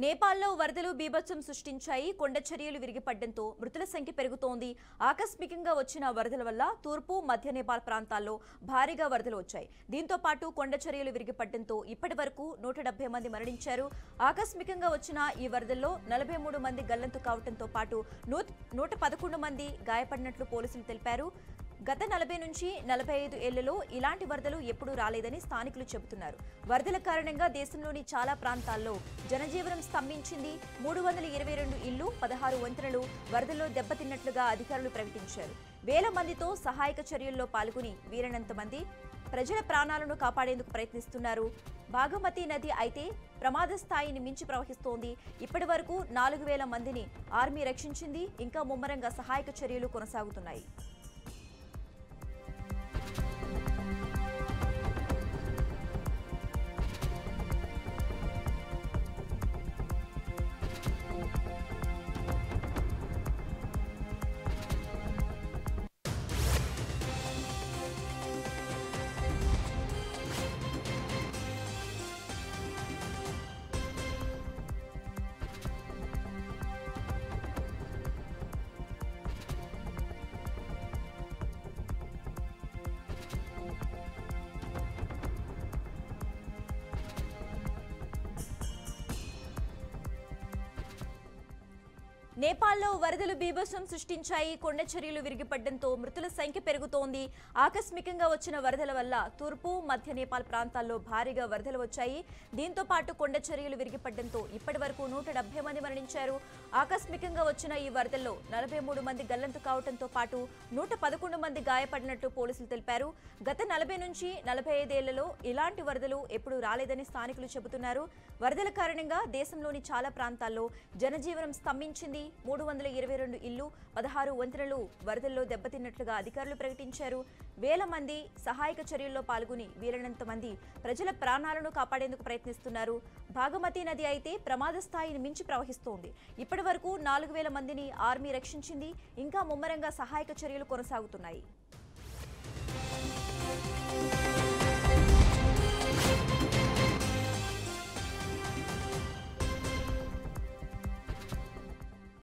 నేపాల్లో వరదలు బీభత్సం సృష్టించాయి. కొండ చర్యలు విరిగిపడడంతో మృతుల సంఖ్య పెరుగుతోంది. ఆకస్మికంగా వచ్చిన వరదల వల్ల తూర్పు మధ్య నేపాల్ ప్రాంతాల్లో భారీగా వరదలు వచ్చాయి. దీంతో పాటు కొండ చర్యలు విరిగిపడడంతో ఇప్పటి వరకు 170 మంది మరణించారు. ఆకస్మికంగా వచ్చిన ఈ వరదల్లో 43 మంది గల్లంతు కావడంతో పాటు 111 మంది గాయపడినట్లు పోలీసులు తెలిపారు. గత 40 నుంచి 45 ఏళ్లలో ఇలాంటి వరదలు ఎప్పుడూ రాలేదని స్థానికులు చెబుతున్నారు. వరదల కారణంగా దేశంలోని చాలా ప్రాంతాల్లో జనజీవనం స్తంభించింది. 322 ఇళ్లు, 16 వంతెనలు వరదల్లో దెబ్బతిన్నట్లుగా అధికారులు ప్రకటించారు. వేల మందితో సహాయక చర్యల్లో పాల్గొని వీలైనంత మంది ప్రజల ప్రాణాలను కాపాడేందుకు ప్రయత్నిస్తున్నారు. బాగమతి నది అయితే ప్రమాద స్థాయిని మించి ప్రవహిస్తోంది. ఇప్పటి వరకు 4000 మందిని ఆర్మీ రక్షించింది. ఇంకా ముమ్మరంగా సహాయక చర్యలు కొనసాగుతున్నాయి. నేపాల్లో వరదలు బీభత్సం సృష్టించాయి. కొండ చర్యలు విరిగిపడడంతో మృతుల సంఖ్య పెరుగుతోంది. ఆకస్మికంగా వచ్చిన వరదల వల్ల తూర్పు మధ్య నేపాల్ ప్రాంతాల్లో భారీగా వరదలు వచ్చాయి. దీంతో పాటు కొండ చర్యలు విరిగిపడడంతో ఇప్పటి వరకు 170 మంది మరణించారు. ఆకస్మికంగా వచ్చిన ఈ వరదల్లో 43 మంది గల్లంతు కావడంతో పాటు 111 మంది గాయపడినట్లు పోలీసులు తెలిపారు. గత 40 నుంచి 45 ఏళ్లలో ఇలాంటి వరదలు ఎప్పుడూ రాలేదని స్థానికులు చెబుతున్నారు. వరదల కారణంగా దేశంలోని చాలా ప్రాంతాల్లో జనజీవనం స్తంభించింది. 322 ఇళ్లు, 16 వంతెనలు వరదల్లో దెబ్బతిన్నట్లుగా అధికారులు ప్రకటించారు. వేల మంది సహాయక చర్యల్లో పాల్గొని వీలైనంత మంది ప్రజల ప్రాణాలను కాపాడేందుకు ప్రయత్నిస్తున్నారు. బాగమతి నది అయితే ప్రమాద స్థాయిని మించి ప్రవహిస్తోంది. ఇప్పటి వరకు 4000 మందిని ఆర్మీ రక్షించింది. ఇంకా ముమ్మరంగా సహాయక చర్యలు కొనసాగుతున్నాయి.